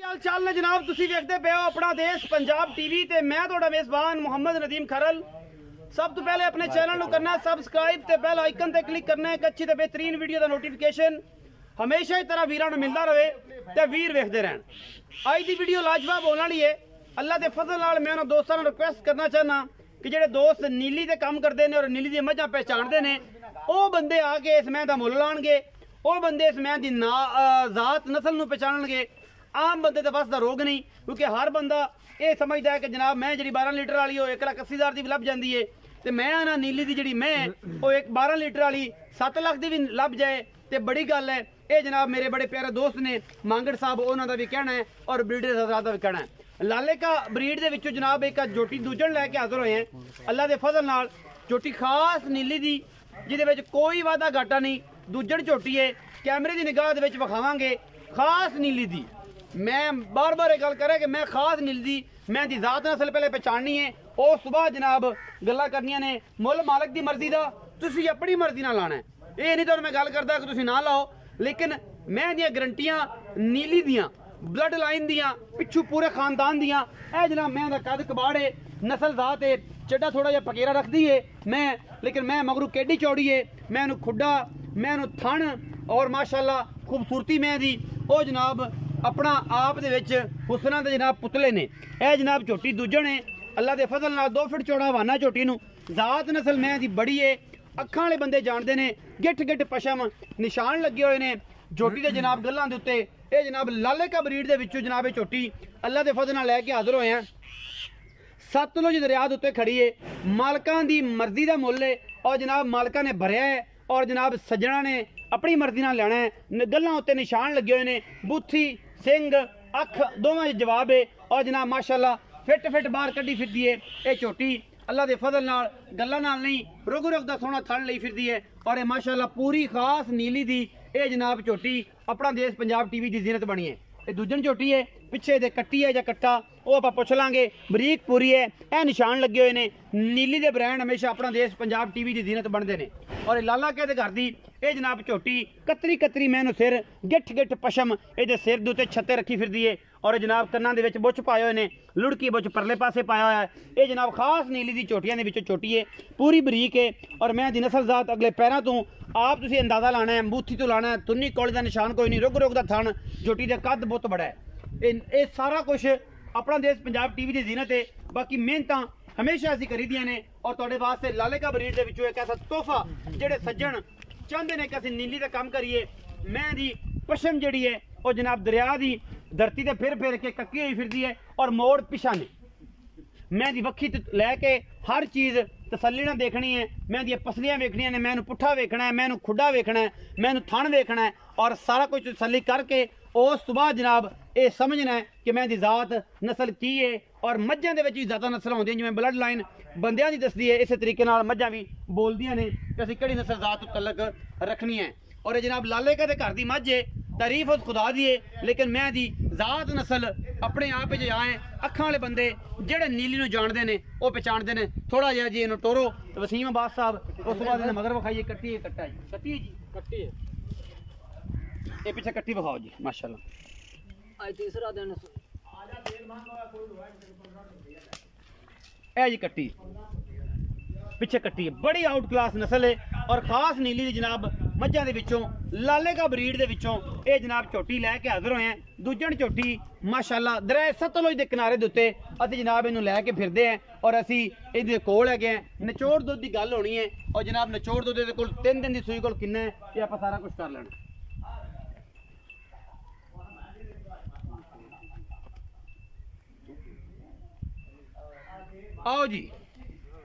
हाल चाल ने जनाब तुसी देखते पे हो अपना देश पंजाब टीवी ते मैं थोड़ा मेजबान मोहम्मद नदीम खरल। सब तो पहले अपने चैनल करना सबसक्राइब ते बेल आइकन ते क्लिक करना है एक अच्छी ते बेहतरीन वीडियो का नोटिफिकेशन हमेशा ही तरह वीरां नूं मिलता रहे ते वीर वेखदे रहन। अज दी वीडियो लाजवाब होने वाली है। अल्लाह के फजल नाल मैं उन्हां दोस्तां नूं रिक्वेस्ट करना चाहना कि जेडे दोस्त नीली ते काम करते हैं और नीली दी मझां पहचानते हैं वो बंदे आके इस मैं दा मुल लाणगे, वो बंदे इस मैं दी जात नस्ल नूं पहचानणगे। आम बंदे तो बस का रोग नहीं, क्योंकि हर बंदा ये समझता है कि जनाब मैं जी 12 लीटर वाली हो 1,80,000 की भी लभ जाती है, तो मैं ना नीली की जी मैं वो एक 12 लीटर वाली 7 लाख की भी लभ जाए तो बड़ी गल है। ये जनाब मेरे बड़े प्यारे दोस्त ने मांगड़ साहब उन्होंने भी कहना है और ब्रीडर हजरात का भी कहना है। लाले का ब्रीड के विचों जनाब एक जोटी दूजन लैके हाजिर होए हैं अल्लाह के फजल नाल। जोटी खास नीली दी जिहदे कोई वादा घाटा नहीं, दूजन झोटी है। कैमरे की निगाह दे विच विखावांगे खास नीली दी। मैं बार बार एक गल करा कि मैं खास नीली दी मैं दी जात नस्ल पहले पहचाननी है और सुबह जनाब गल्लां करनियां ने मुल मालक की मर्जी का तुसी अपनी मर्जी नाल लाना है। ये नहीं तो मैं गल करदा कि तुसी ना लाओ, लेकिन मैं दियां गारंटियां नीली दियां ब्लड लाइन दियां पिछू पूरे खानदान दियां। ए जनाब मैं दा कद कबाड़े नस्ल जात है, चड्डा थोड़ा जिहा पकेरा रखती है मैं, लेकिन मैं मगरू केडी चौड़ी है, मैं इहनूं खुड्डा मैं इहनूं थण और माशाअल्लाह खूबसूरती मैं दी ओ जनाब अपना आप दे विच हुसना दे जनाब पुतले ने। ए जनाब झोटी दूजन है अल्लाह के फजल नाल 2 फुट चौड़ा हवाना झोटी नूं। जात नस्ल मैं दी बड़ी है, अखां वाले बंदे जानते ने, गिठ गिठ पशम निशान लगे हुए ने झोटी के जनाब गल्लां दे उत्ते। ये जनाब लाले का ब्रीड दे विचों जनाब ये झोटी अल्लाह के फजल नाल लैके हाजिर होए हैं। सतलुज दरिया दे उत्ते खड़ी है, मालकां दी मर्जी दा मुल है और जनाब मालकां ने भरिया है और जनाब सज्जणा ने अपनी मर्जी नाल लेना है। गल्लां उत्ते निशान लगे हुए ने, बूथी सिंग अख दोवें जवाब है और जनाब माशाअल्लाह फिट फिट बाहर कड्डी फिरदी है। ये झोटी अल्लाह के फजल नाल गल्लां नाल नहीं रुग रुग दा सोहना थण लई फिरदी है और ये माशाअल्लाह पूरी खास नीली दी ये जनाब झोटी अपना देश पंजाब टीवी की जीनत बनी है। ये दूजन झोटी है, पिछे दे कट्टी है या कट्टा वो आप पुछ लांगे, बरीक पूरी है, ए निशान लगे हुए ने। नीली दे ब्रांड हमेशा अपना देश पंजाब टीवी की जीनत बनते हैं और लाला के घर की ये जनाब झोटी कतरी कतरी मैनू सिर गिठ गिठ पशम ये सिर दे उत्ते छत्ते रखी फिरदी है और जनाब कन्नां दे विच बुछ पाए हुए ने, लुड़की बुछ परले पासे पाया हुआ है। ये जनाब खास नीली दी झोटियां दे विचों झोटी है, पूरी बरीक है और मैं दी नस्ल जात अगले पैरों तो आप तुसीं अंदाजा लाना है, बूथी तो लाना है, तुन्नी कौले का निशान कोई नहीं, रुग रुग दा थण, झोटी का कद बहुत बड़ा है। ये सारा कुछ अपना देश पंजाब टीवी की जीनत है। बाकी मेहनत हमेशा असीं करी दियां ने और तुहाडे वास्ते लाले का ब्रीड दे विचों एक ऐसा तोहफा जिहड़े सज्जण चाहते हैं कि असीं नीली का काम करिए। मैं दी पशम जिहड़ी है और जनाब दरिया की धरती से फिर के कक्की हुई फिरदी है और मोड़ पिछा ने। मैं दी वक्खी लैके हर चीज़ तसल्ली नाल देखनी है, मैं दी पसलियां वेखनियां ने, मैनू पुट्ठा वेखना है, मैनू खुड्डा वेखना है, मैनू थण वेखना है और सारा कुछ तसल्ली करके उस तो बाद जनाब ये समझना है कि मैं दी जात नस्ल की है। और मझां दे विच भी ज़्यादा नस्ल होंदियां जिवें ब्लड लाइन बंदियां दी दसदी है, इस तरीके नाल मझां भी बोलदियां ने कि असीं किहड़ी नस्ल जात तो तलक रखनी है। और ये जनाब लाले का घर की मझ है, तारीफ उस खुदा दी है, लेकिन मैं दी जात नस्ल अपने आप च आए अखां वाले बंदे जेड़े नीली नूं जानते हैं वो पहचानते हैं। थोड़ा जिहा जी इन्हूं टोरो वसीम अब्बास साहब उस बाद इन्हें मगर विखाइए कट्टी है कट्टा जी कट्टी है जी कट्टी है ये पीछे कट्टी विखाओ जी माशाअल्लाह। आज तीसरा दिन है जी कट्टी पीछे कट्टी है, बड़ी आउट क्लास नस्ल है और खास नीली दी जनाब मझां दे विचों लाले का ब्रीड दे विचों ये जनाब झोटी लैके हाजिर होए हैं। दूजन झोटी माशाअल्लाह दरिया सतलुज के किनारे दे उत्ते असीं जनाब इनू लैके फिरदे हैं और असीं इहदे कोल हैगे हैं। नचोड़ दुध की गल होनी है और जनाब नचोड़ दुध दे कोल 3 दिन की सूई कोल किन्ना है ये आपां सारा कुछ कर लेना। आओ जी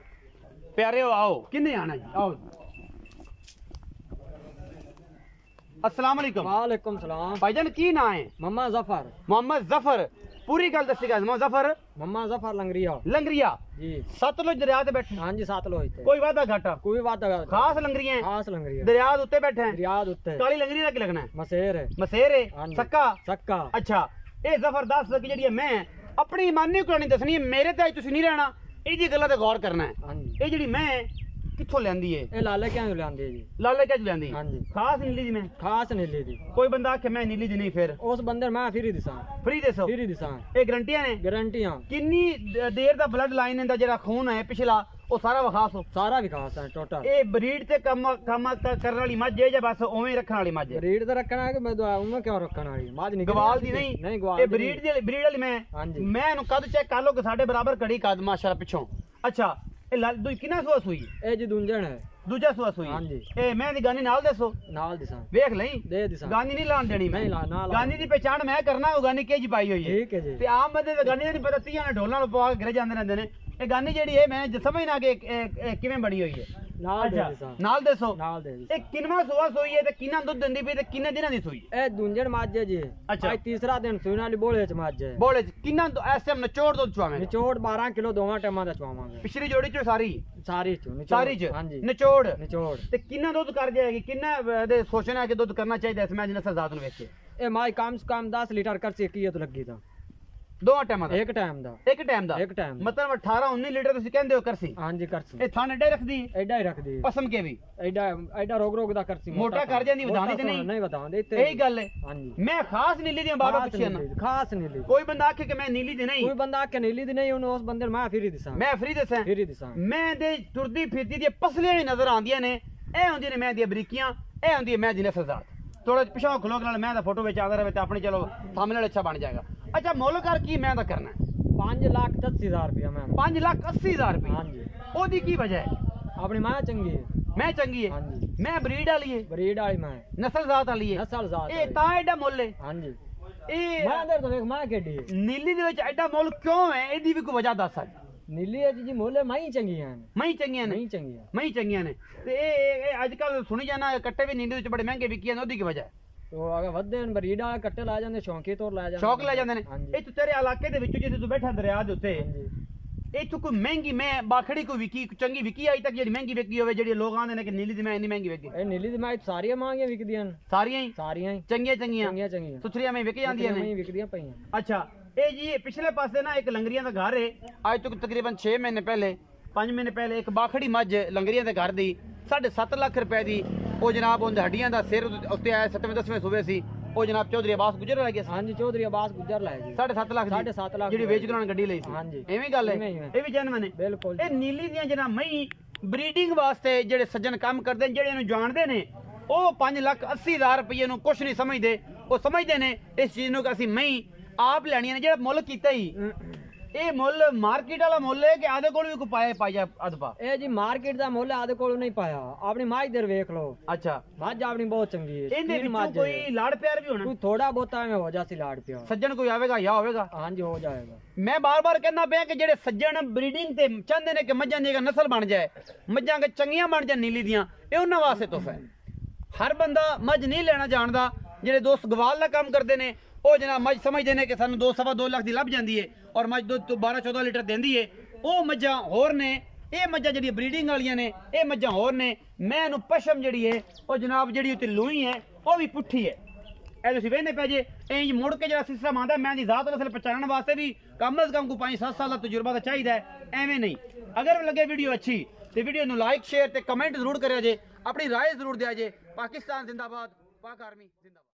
प्यारे हो आओ, किन्ने आना जी आओ। अस्सलाम वालेकुम। वालेकुम सलाम। भाईजान की ना है? मोहम्मद जफर। मोहम्मद जफर पूरी गल दसेगा। मोहम्मद जफर लंगरिया लंगरिया जी सतलुज दरिया ते बैठे। हां जी सतलुज ते कोई वादा घाटा कोई वादा खास लंगरिया है, खास लंगरिया दरिया दे उत्ते बैठे हैं। दरिया दे उत्ते काली लंगरी दा की लगना है? मसेर है। मसेर है सक्का सक्का। अच्छा ए जबरदस्त की जेडी है मैं अपनी मानी कहानी दसनी है, मेरे ते तुसी नहीं रहना इहदी गल्लां ते गौर करना है। ये जेडी मैं ਕਿੱਥੋਂ ਲੈਂਦੀ ਏ? ਇਹ ਲਾਲੇ ਕਿਉਂ ਲਿਆਂਦੇ ਜੀ? ਲਾਲੇ ਕਿਉਂ ਲੈਂਦੀ? ਹਾਂਜੀ। ਖਾਸ ਨੀਲੀ ਦੀ ਮੈਂ ਖਾਸ ਨੀਲੀ ਦੀ। ਕੋਈ ਬੰਦਾ ਆਖੇ ਮੈਂ ਨੀਲੀ ਦੀ ਨਹੀਂ, ਫਿਰ ਉਸ ਬੰਦੇ ਮੈਂ ਫਰੀ ਦਿਸਾਂ। ਫ੍ਰੀ ਦੇਸੋ? ਫਰੀ ਦਿਸਾਂ। ਇਹ ਗਰੰਟੀਆਂ ਨੇ? ਗਾਰੰਟੀਆਂ। ਕਿੰਨੀ ਦੇਰ ਦਾ ਬਲੱਡ ਲਾਈਨ ਦਾ ਜਿਹੜਾ ਖੂਨ ਹੈ ਪਿਛਲਾ ਉਹ ਸਾਰਾ ਵਿਖਾਸੋ? ਸਾਰਾ ਵਿਕਾਸ ਹੈ ਟੋਟਲ। ਇਹ ਬਰੀਡ ਤੇ ਕੰਮ ਕਰਨ ਵਾਲੀ ਮੱਝ ਹੈ ਜਾਂ ਬਸ ਉਵੇਂ ਰੱਖਣ ਵਾਲੀ ਮੱਝ ਹੈ? ਬਰੀਡ ਤਾਂ ਰੱਖਣਾ ਹੈ ਕਿ ਮੈਂ ਉਵੇਂ ਕਿਉਂ ਰੱਖਣ ਵਾਲੀ ਮੱਝ ਨਹੀਂ? ਗਵਾਲ ਦੀ ਨਹੀਂ? ਨਹੀਂ ਗਵਾਲ ਇਹ ਬਰੀਡ ਦੀ ਬਰੀਡ ਵਾਲੀ ਮੈਂ। ਹਾਂਜੀ। ਮੈਂ ਇਹਨੂੰ ਕਦ ਚੈੱਕ ਕਰ ਲਓ ਕਿ ਸਾਡੇ ਬਰਾਬਰ ਕੜੀ ਕਦ ਮਾਸ਼ਾਅੱਲਾ ਪਿੱਛੋਂ। ਅੱਛਾ ਇਹ ਦੂਜੀ ਕਿੰਨਾ ਸੂਆ ਸੂਈ? ਇਹ ਜੀ ਦੂੰਜਣ ਹੈ। ਦੂਜਾ ਸੂਆ ਸੂਈ? ਹਾਂਜੀ। ਇਹ ਮੈਂ ਦੀ ਗਾਨੀ ਨਾਲ ਦੱਸੋ? ਨਾਲ ਦਿਸਾਂ। ਵੇਖ ਲਈ ਦੇ ਦਿਸਾਂ। ਗਾਨੀ ਨਹੀਂ ਲਾਣ ਦੇਣੀ ਮੈਂ। ਨਹੀਂ ਲਾ ਨਾ ਲਾ। ਗਾਨੀ ਦੀ ਪਛਾਣ ਮੈਂ ਕਰਨਾ, ਉਹ ਗਾਨੀ ਕਿਹ ਜੀ ਪਾਈ ਹੋਈ ਹੈ। ਠੀਕ ਹੈ ਜੀ। ਤੇ ਆਮ ਬੰਦੇ ਤੇ ਗਾਨੀ ਦਾ ਨਹੀਂ ਪਤਾ, ਤੀਆਂ ਨੇ ਢੋਲਾਂ ਨੂੰ ਪਵਾ ਕੇ ਘਰੇ ਜਾਂਦੇ ਰਹਿੰਦੇ ਨੇ। ਇਹ ਗਾਨੀ ਜਿਹੜੀ ਹੈ ਮੈਂ ਸਮਝਣਾ ਕਿ ਇਹ ਕਿਵੇਂ ਬਣੀ ਹੋਈ ਹੈ। ਨਾਲ ਦੇ ਦਿਸਾਂ। ਨਾਲ ਦੱਸੋ। ਨਾਲ ਦੇ ਇਹ ਕਿੰਨਵਾਂ ਸੂਆ ਸੂਈ ਹੈ ਤੇ ਕਿੰਨਾ ਦੁੱਧ ਦਿੰਦੀ ਪਈ ਤੇ ਕਿੰਨੇ ਦਿਨਾਂ ਦੀ ਸੂਈ? ਇਹ ਦੂੰਜਣ ਮੱਝ ਹੈ ਜੀ। ਅੱਛਾ। ਅੱਜ ਤੀਸਰਾ ਦਿਨ ਸੂਣ ਵਾਲੀ ਬੋਲੇ ਚ ਮੱਝ ਹੈ। ਬੋਲੇ ਚ ਕਿੰਨਾ ਇਸ ਟਾਈਮ ਨਿਚੋੜ ਦੁੱਧ ਚਵਾਵੇਂ? ਨਿਚੋੜ 12 ਕਿਲੋ ਦੋਵਾਂ ਟਾਈਮਾਂ ਦਾ ਚਵਾਵਾਂਗੇ। ਪਿਛਲੀ ਜੋੜੀ ਚ ਸਾਰੀ? ਸਾਰੀ ਚ ਨਿਚੋੜ। ਸਾਰੀ ਚ? ਹਾਂਜੀ। ਨਿਚੋੜ। ਨਿਚੋੜ। ਤੇ ਕਿੰਨਾ ਦੁੱਧ ਕਰ ਜਾਏਗੀ? ਕਿੰਨਾ ਇਹਦੇ ਸੋਚਣਾ ਹੈ ਕਿ ਦੁੱਧ ਕਰਨਾ ਚਾਹੀਦਾ ਇਸ ਮੈਂ ਨਸਲ ਜ਼ਾਤ ਨੂੰ ਵੇਖ ਕੇ? ਇਹ ਮਾਈ ਕਮ ਸੇ ਕਮ 10 ਲੀਟਰ ਕਰ ਸਕੀ ਤਾਂ ਲੱਗੀ ਤਾਂ ਦੋਵਾਂ ਟਾਈਮਾਂ ਦਾ? ਇੱਕ ਟਾਈਮ ਦਾ। ਇੱਕ ਟਾਈਮ ਦਾ? ਇੱਕ ਟਾਈਮ। ਮਤਲਬ 18 19 ਲੀਟਰ ਤੁਸੀਂ ਕਹਿੰਦੇ ਹੋ ਕਰਸੀ? ਹਾਂਜੀ ਕਰਸੀ। ਇਹ ਥਣ ਐਡਾ ਰੱਖਦੀ? ਐਡਾ ਹੀ ਰੱਖਦੀ। ਪਸਮ ਕੇ ਵੀ ਐਡਾ ਐਡਾ ਰੋਗ ਦਾ ਕਰਸੀ। ਮੋਟਾ ਕਰ ਜਾਂਦੀ, ਵਧਾਉਂਦੀ ਤੇ ਨਹੀਂ? ਨਹੀਂ ਵਧਾਉਂਦੇ ਇੱਥੇ। ਇਹੀ ਗੱਲ ਹੈ। ਹਾਂਜੀ। ਮੈਂ ਖਾਸ ਨੀਲੀ ਦੀਆਂ ਬਾਬਾ ਪੁੱਛਿਆ ਨਾ। ਖਾਸ ਨੀਲੀ। ਕੋਈ ਬੰਦਾ ਆਖੇ ਕਿ ਮੈਂ ਨੀਲੀ ਦੀ ਨਹੀਂ, ਕੋਈ ਬੰਦਾ ਆਖੇ ਨੀਲੀ ਦੀ ਨਹੀਂ, ਉਹਨੂੰ ਉਸ ਬੰਦੇ ਨੂੰ ਮੈਂ ਫਰੀ ਦਿਸਾਂ। ਮੈਂ ਫਰੀ ਦੱਸਾਂ? ਫਰੀ ਦਿਸਾਂ। ਮੈਂ ਦੇ ਤੁਰਦੀ ਫਿਰਦੀ ਦੀਆਂ ਪਸਲੀਆਂ ਵੀ ਨਜ਼ਰ ਆਉਂਦੀਆਂ ਨੇ। ਇਹ ਹੁੰਦੀਆਂ ਨੇ ਮੈਂ ਦੀਆਂ ਬਰੀਕੀਆਂ, ਇਹ ਹੁੰਦੀ ਹੈ ਮੈਂ ਦੀ ਨਸਲ ਜ਼ਾਤ। ਥੋੜਾ ਪਿਛਾਂ ਖਲੋਕ ਨਾਲ ਮੈਂ ਦਾ ਫੋਟੋ ਵਿੱਚ ਆਉਂਦਾ ਰਹੇ ਤੇ ਆਪਣੇ ਚਲੋ ਸਾਹਮਣੇ ਨਾਲ ਅੱਛਾ ਬਣ ਜਾਏਗਾ। ਅੱਛਾ ਮੁੱਲ ਕਰ ਕੀ ਮੈਂ ਦਾ ਕਰਨਾ? 5,80,000 रुपया मैम। 5,80,000 रुपये? हाँ जी। ओदी की वजह है? अपनी माँ चंगी है। मैं चंगी है? हाँ जी। मैं ब्रीड वाली है? ब्रीड वाली माँ है। नस्ल जात वाली है? नस्ल जात ए ता एडा मुੱਲ है? हाँ जी। ਇਹ माँ दर तो देख माँ केडी है। ਨੀਲੀ ਦੇ ਵਿੱਚ ਐਡਾ ਮੁੱਲ ਕਿਉਂ ਹੈ? ਇਹਦੀ ਵੀ ਕੋਈ ਵਜ੍ਹਾ ਦੱਸ ਆ। नीली है जी मोले माँ ही चंगी है। ਮੈਂ ਚੰਗੀਆਂ ਨੇ? नहीं चंगी है। ਮੈਂ ਚੰਗੀਆਂ ਨੇ ਤੇ ਇਹ ਅੱਜ ਕੱਲ ਸੁਣੀ ਜਾਣਾ ਕੱਟੇ ਵੀ ਨੀਲੀ ਵਿੱਚ ਬੜੇ ਮਹਿੰਗੇ ਵਿਕੀ ਜਾਂਦੇ, ਉਹਦੀ ਕੀ ਵਜ੍ਹਾ ਹੈ? तो अगर वधे ब्रीड वाले कट्टे ला जाते शौकी तौर ला जाते। ਸ਼ੌਕ ਲੈ ਜਾਂਦੇ ਨੇ। हाँ जी। ਇਹ ਤੇਰੇ ਇਲਾਕੇ ਦੇ ਵਿੱਚ ਜਿੱਥੇ ਤੂੰ ਬੈਠਾ ਦਰਿਆ ਦੇ ਉੱਤੇ, हाँ जी। ਇੱਥੋਂ ਕੋਈ ਮਹਿੰਗੀ ਮੈਂ ਬਾਖੜੀ ਕੋਈ ਵਿਕੀ ਚੰਗੀ ਵਿਕੀ ਅਜੇ ਤੱਕ ਜਿਹੜੀ ਮਹਿੰਗੀ ਵਿਕੀ ਹੋਵੇ, ਜਿਹੜੀ ਲੋਕ ਆਂਦੇ ਨੇ ਕਿ ਨੀਲੀ ਦੀ ਮੈਂ ਇੰਨੀ ਮਹਿੰਗੀ ਵਿਕੀ? ए नीली दी माँ सारियां मांगियां विकदियां। ਸਾਰੀਆਂ ਹੀ सारियां ही ਚੰਗੀਆਂ ਚੰਗੀਆਂ चंगियां चंगियां। ਸੁਥਰੀਆਂ ਮੈਂ ਵਿਕ ਜਾਂਦੀਆਂ ਨੇ? विकदियां पईयां। ਅੱਛਾ ਇਹ ਜੀ ਪਿਛਲੇ ਪਾਸੇ ਨਾ ਇੱਕ ਲੰਗਰੀਆਂ ਦਾ ਘਰ ਹੈ। ਅੱਜ ਤੋਂ ਤਕਰੀਬਨ 6 ਮਹੀਨੇ ਪਹਿਲੇ 5 ਮਹੀਨੇ ਪਹਿਲੇ ਇੱਕ ਬਾਖੜੀ ਮੱਝ ਲੰਗਰੀਆਂ ਦੇ ਘਰ ਦੀ 7.5 ਲੱਖ ਰੁਪਏ ਦੀ, ਉਹ ਜਨਾਬ ਉਹਦੇ ਹੱਡੀਆਂ ਦਾ ਸਿਰ ਉੱਤੇ ਆਇਆ 7ਵੇਂ 10ਵੇਂ ਸੂਬੇ ਸੀ। ਉਹ ਜਨਾਬ ਚੌਧਰੀ ਅਬਾਸ ਗੁਜਰ ਲੱਗ ਗਿਆ ਸੀ। हाँ जी चौधरी अब्बास गुजर लाए जी। 7.5 ਲੱਖ ਦੀ? 7.5 ਲੱਖ ਜਿਹੜੀ ਵੇਚ ਕੇ ਉਹਨਾਂ ਨੇ ਗੱਡੀ ਲਈ ਸੀ। ਹਾਂਜੀ। ਐਵੇਂ ਗੱਲ ਹੈ? ਇਵੇਂ ਹੀ ਹੈ। ਇਹ ਵੀ ਜਨਮ ਨੇ बिल्कुल। ਇਹ ਨੀਲੀ ਦੀਆਂ ਜਿਹੜਾ ਮਈ ਬਰੀਡਿੰਗ ਵਾਸਤੇ ਜਿਹੜੇ ਸੱਜਣ ਕੰਮ ਕਰਦੇ ਨੇ, ਜਿਹੜੇ ਇਹਨੂੰ ਜਾਣਦੇ ਨੇ, ਉਹ 5,80,000 ਰੁਪਏ ਨੂੰ ਕੁਛ ਨਹੀਂ ਸਮਝਦੇ। ਉਹ ਸਮਝਦੇ ਨੇ ਇਸ ਚੀਜ਼ ਨੂੰ ਕਿ ਅਸੀਂ ਮਈ ਆਪ ਲੈਣੀਆਂ ਨੇ। ਜਿਹੜਾ ਮੁੱਲ ਕੀਤਾ ਹੀ ਇਹ ਮੁੱਲ ਮਾਰਕੀਟ ਵਾਲਾ ਮੁੱਲ ਹੈ ਕਿ ਆਦੇ ਕੋਲ ਵੀ ਕੋਈ ਪਾਇਆ ਅਦਪਾ? ਇਹ ਜੀ ਮਾਰਕੀਟ ਦਾ ਮੁੱਲ ਆਦੇ ਕੋਲੋਂ ਨਹੀਂ ਪਾਇਆ। ਆਪਣੀ ਮਾਝ ਦਰ ਵੇਖ ਲਓ। ਅੱਛਾ ਮੱਝ ਆਪਣੀ ਬਹੁਤ ਚੰਗੀ ਹੈ। ਇਹਦੇ ਵਿੱਚੋਂ ਕੋਈ ਲਾੜ ਪਿਆਰ ਵੀ ਹੋਣਾ? ਕੋਈ ਥੋੜਾ ਬਹੁਤਾ ਐਵੇਂ ਹੋ ਜਾਸੀ ਲਾੜ ਪਿਆ। ਸੱਜਣ ਕੋਈ ਆਵੇਗਾ ਜਾਂ ਹੋਵੇਗਾ? ਹਾਂਜੀ ਹੋ ਜਾਏਗਾ। ਮੈਂ ਬਾਰ-ਬਾਰ ਕਹਿੰਦਾ ਪਿਆ ਕਿ ਜਿਹੜੇ ਸੱਜਣ ਬਰੀਡਿੰਗ ਤੇ ਚਾਹੁੰਦੇ ਨੇ ਕਿ ਮੱਝਾਂ ਦੀ ਨਸਲ ਬਣ ਜਾਏ, ਮੱਝਾਂ ਕੇ ਚੰਗੀਆਂ ਬਣ ਜਾਣ ਨੀਲੀ ਦੀਆਂ, ਇਹ ਉਹਨਾਂ ਵਾਸਤੇ ਤੋਹਫਾ ਹੈ। ਹਰ ਬੰਦਾ ਮੱਝ ਨਹੀਂ ਲੈਣਾ ਜਾਣਦਾ। ਜਿਹੜੇ ਦੋਸਤ ਗਵਾਲ ਦਾ ਕੰਮ ਕਰਦੇ ਨੇ ਉਹ ਜਨਾਬ ਮੱਝ ਸਮਝਦੇ ਨੇ ਕਿ ਸਾਨੂੰ 2.25 ਲੱਖ ਦੀ ਲੱਭ ਜਾਂਦੀ ਹੈ ਔਰ ਮੱਝ ਦੁੱਧ 12-14 ਲੀਟਰ ਦਿੰਦੀ ਹੈ। ਉਹ ਮੱਝਾਂ ਹੋਰ ਨੇ, ਇਹ ਮੱਝਾਂ ਜਿਹੜੀਆਂ ਬਰੀਡਿੰਗ ਵਾਲੀਆਂ ਨੇ ਇਹ ਮੱਝਾਂ ਹੋਰ ਨੇ। ਮੈਂ ਇਹਨੂੰ ਪਸ਼ਮ ਜਿਹੜੀ ਹੈ ਉਹ ਜਨਾਬ ਜਿਹੜੀ ਉੱਤੇ ਲੂਈ ਹੈ ਉਹ ਵੀ ਪੁੱਠੀ ਹੈ। ਇਹ ਤੁਸੀਂ ਵੇਖਦੇ ਪਏ ਜੇ ਇੰਜ ਮੁੜ ਕੇ ਜਿਹੜਾ ਸਿਸਟਮ ਆਉਂਦਾ, ਮੈਂ ਦੀ ਜ਼ਾਤ ਨਸਲ ਪਛਾਣਨ ਵਾਸਤੇ ਵੀ ਕਮ ਅਜ਼ ਕਮ 5-7 ਸਾਲ ਦਾ ਤਜਰਬਾ ਤਾਂ ਚਾਹੀਦਾ ਹੈ। ਐਵੇਂ ਨਹੀਂ। ਅਗਰ ਲੱਗੇ ਵੀਡੀਓ ਅੱਛੀ ਤੇ ਵੀਡੀਓ ਨੂੰ ਲਾਈਕ ਸ਼ੇਅਰ ਤੇ ਕਮੈਂਟ ਜ਼ਰੂਰ ਕਰਿਆ ਜੇ, ਆਪਣੀ ਰਾਏ ਜ਼ਰੂਰ ਦਿਆ ਜੇ। ਪਾਕਿਸਤਾਨ ਜ਼ਿੰਦਾਬਾਦ, ਪਾਕ ਆਰਮੀ ਜ਼ਿੰਦਾਬਾਦ।